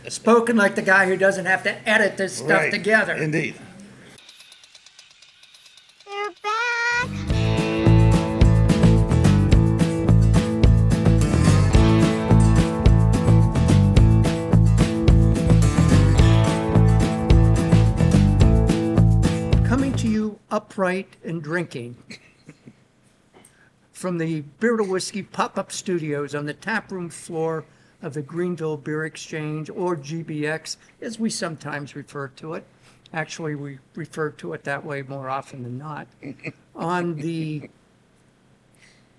Spoken like the guy who doesn't have to edit this stuff together. Indeed. They're back. Coming to you upright and drinking from the Beer to Whiskey pop-up studios on the taproom floor of the Greenville Beer Exchange, or GBX, as we sometimes refer to it. Actually, we refer to it that way more often than not. On the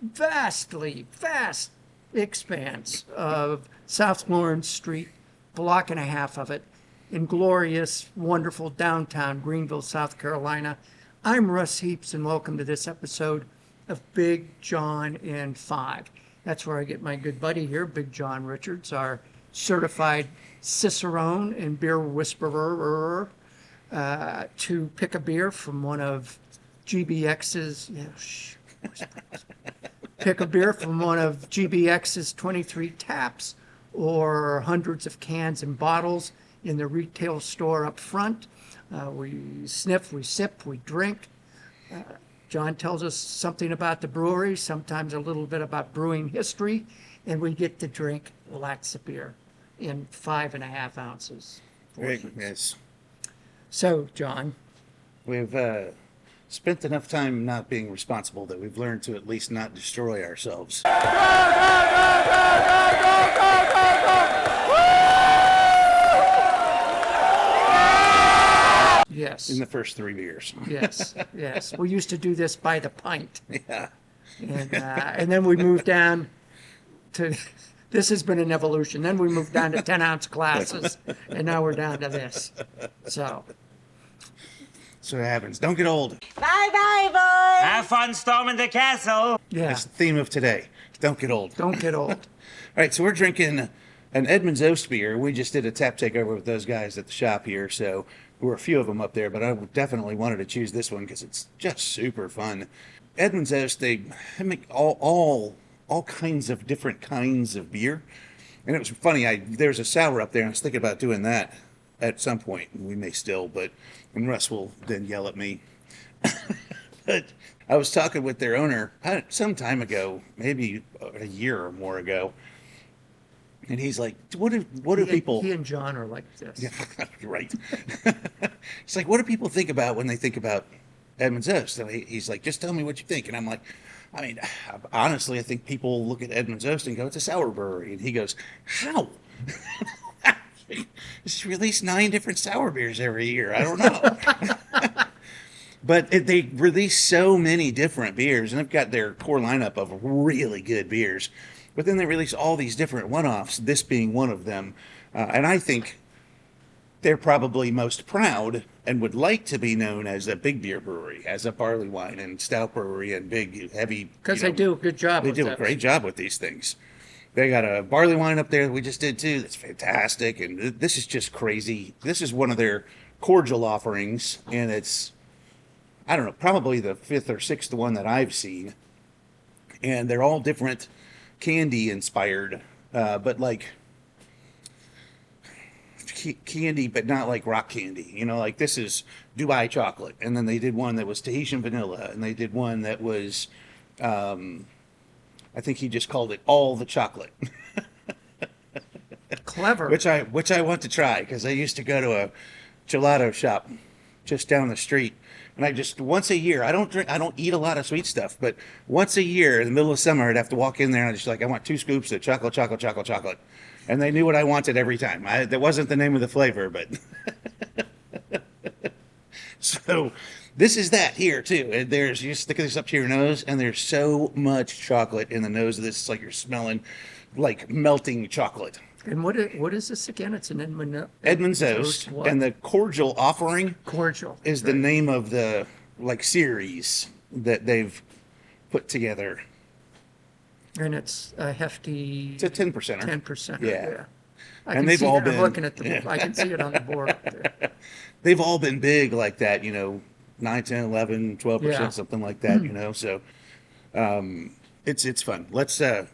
vast expanse of South Lawrence Street, block and a half of it, in glorious, wonderful downtown Greenville, South Carolina. I'm Russ Heaps, and welcome to this episode of Big John in 5. That's where I get my good buddy here, Big John Richards, our certified cicerone and beer whisperer, to pick a beer from one of GBX's, pick a beer from one of GBX's 23 taps or hundreds of cans and bottles in the retail store up front. We sniff, we sip, we drink. John tells us something about the brewery, sometimes a little bit about brewing history, and we get to drink lots of beer in 5.5 ounces. Right. Yes. So, John. We've spent enough time not being responsible that we've learned to at least not destroy ourselves. Yes. In the first 3 beers. Yes. We used to do this by the pint. Yeah. And then we moved down to, this has been an evolution. Then we moved down to 10-ounce glasses, and now we're down to this. So it happens. Don't get old. Bye-bye, boys. Have fun storming the castle. yeah, That's the theme of today. Don't get old. don't get old. All right, so we're drinking an Edmund's Oast beer. We just did a tap takeover with those guys at the shop here, so there were a few of them up there, but I definitely wanted to choose this one because it's just super fun. Edmund's Oast, they make all kinds of different kinds of beer. And it was funny, there's a sour up there, and I was thinking about doing that at some point. We may still, and Russ will then yell at me. But I was talking with their owner some time ago, maybe a year or more ago, and he's like, what do people... He and John are like this. Yeah, right. It's like, what do people think about when they think about Edmund's Oast? So he's like, just tell me what you think. And I'm like, I mean, honestly, I think people look at Edmund's Oast and go, it's a sour brewery. And he goes, how? Just release 9 different sour beers every year. I don't know. But they release so many different beers, and they've got their core lineup of really good beers. But then they release all these different one-offs, this being one of them. And I think they're probably most proud and would like to be known as a big beer brewery, as a barley wine and stout brewery and big, heavy... Because they do a good job They with do a that. great job with these things. They got a barley wine up there that we just did too. That's fantastic. And this is just crazy. This is one of their cordial offerings. And it's, I don't know, probably the 5th or 6th one that I've seen. And they're all different candy inspired, but like candy, but not like rock candy. You know, like this is Dubai chocolate. And then they did one that was Tahitian vanilla. And they did one that was... I think he just called it all the chocolate. Clever. Which I want to try because I used to go to a gelato shop just down the street, and I just once a year, I don't eat a lot of sweet stuff, but once a year in the middle of summer I'd have to walk in there and I just like, I want 2 scoops of chocolate, and they knew what I wanted every time. That wasn't the name of the flavor, but so this is that here too. And there's, you stick this up to your nose, and there's so much chocolate in the nose of this. It's like you're smelling like melting chocolate. And what is this again? It's an Edmund's Oast, and the Cordial Offering is the name of the series that they've put together. And it's a hefty... It's a 10%. 10%. Yeah. And they've all been... I'm looking at the... I can see it on the board up there. They've all been big like that, 9, 10, 11, 12%, something like that, So it's fun. Let's sip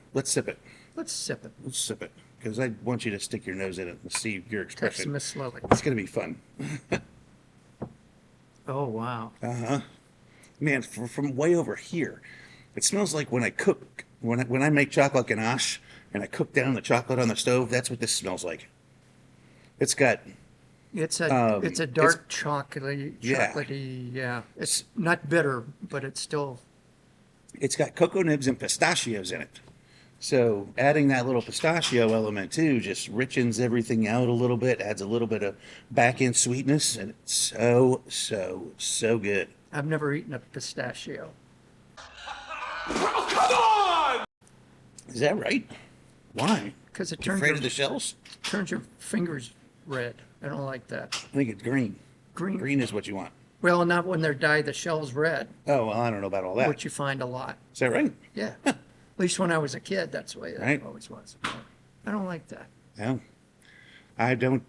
it. Let's sip it. because I want you to stick your nose in it and see your Text expression. Miss Lily. It's going to be fun. Oh, wow. Man, from way over here, it smells like when I cook, when I make chocolate ganache and I cook down the chocolate on the stove, that's what this smells like. It's got, It's a it's- dark chocolatey, Yeah. yeah. It's not bitter, but it's still, it's got cocoa nibs and pistachios in it. So adding that little pistachio element too just richens everything out a little bit, adds a little bit of back end sweetness, and it's so good. I've never eaten a pistachio. Is that right? Why? Because it You turns afraid your, of the shells? turns your fingers red. I don't like that. I think it's green. Green. Green is what you want. Well, not when they're dyed the shell's red, Oh, well, I don't know about all that. which you find a lot. Is that right? Yeah. At least when I was a kid, that's the way that Right. always was. I don't like that. No. I don't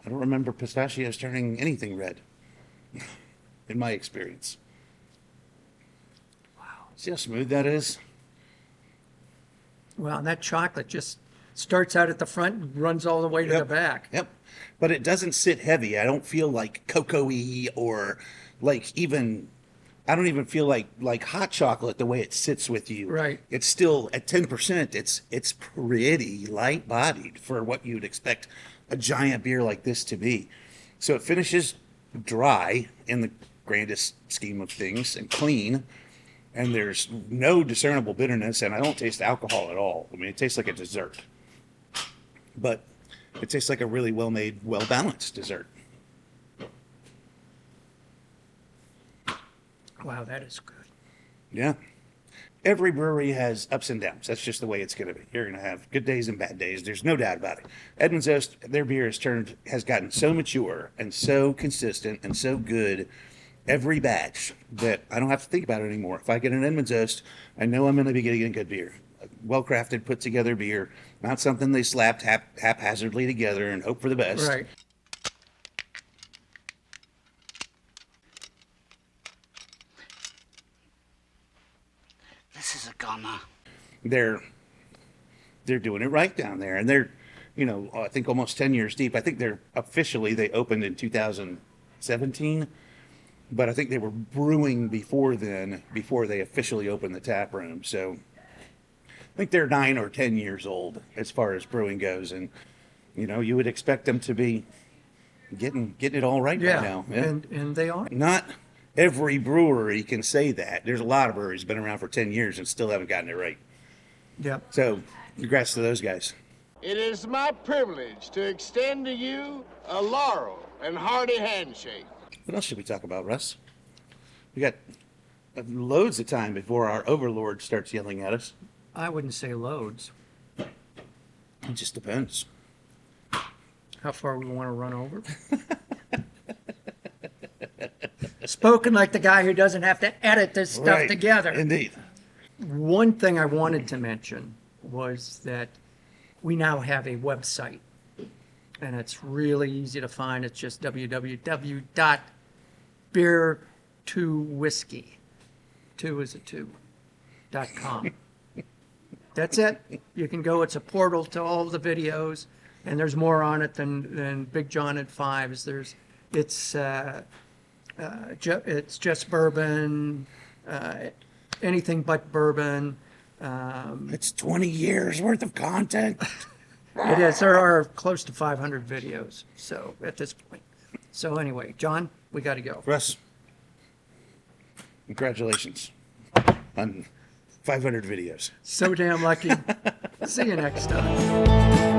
remember pistachios turning anything red. In my experience. Wow. See how smooth that is? Well, and that chocolate just starts out at the front and runs all the way to the back. Yep. But it doesn't sit heavy. I don't feel like cocoa-y or like even I don't even feel like hot chocolate the way it sits with you. Right. It's still at 10%. It's pretty light-bodied for what you'd expect a giant beer like this to be. So it finishes dry in the grandest scheme of things and clean. And there's no discernible bitterness, and I don't taste alcohol at all. I mean, it tastes like a dessert. But it tastes like a really well-made, well-balanced dessert. Wow, that is good. Yeah. Every brewery has ups and downs. That's just the way it's going to be. You're going to have good days and bad days. There's no doubt about it. Edmund's Oast, their beer has gotten so mature and so consistent and so good every batch that I don't have to think about it anymore. If I get an Edmund's Oast, I know I'm going to be getting a good beer. Well-crafted, put-together beer, not something they slapped haphazardly together and hope for the best. Right. This is a goner. They're doing it right down there, and they're, I think almost 10 years deep. I think they opened in 2017, but I think they were brewing before then, before they officially opened the tap room. So I think they're 9 or 10 years old as far as brewing goes, and you would expect them to be getting it all right Yeah. by now. And they are. Not every brewery can say that. There's a lot of breweries been around for 10 years and still haven't gotten it right. Yep. So, congrats to those guys. It is my privilege to extend to you a laurel and hearty handshake. What else should we talk about, Russ? We got loads of time before our overlord starts yelling at us. I wouldn't say loads. It just depends. How far we want to run over. Spoken like the guy who doesn't have to edit this stuff Right. together. Indeed. One thing I wanted to mention was that we now have a website, and it's really easy to find. It's just www.beer2whiskey, 2 is a 2.com. That's it. You can go. It's a portal to all the videos, and there's more on it than Big John at Fives. It's just bourbon, anything but bourbon. It's 20 years worth of content. It is. There are close to 500 videos. So at this point. So anyway, John, we got to go. Russ, congratulations on 500 videos. So damn lucky. See you next time.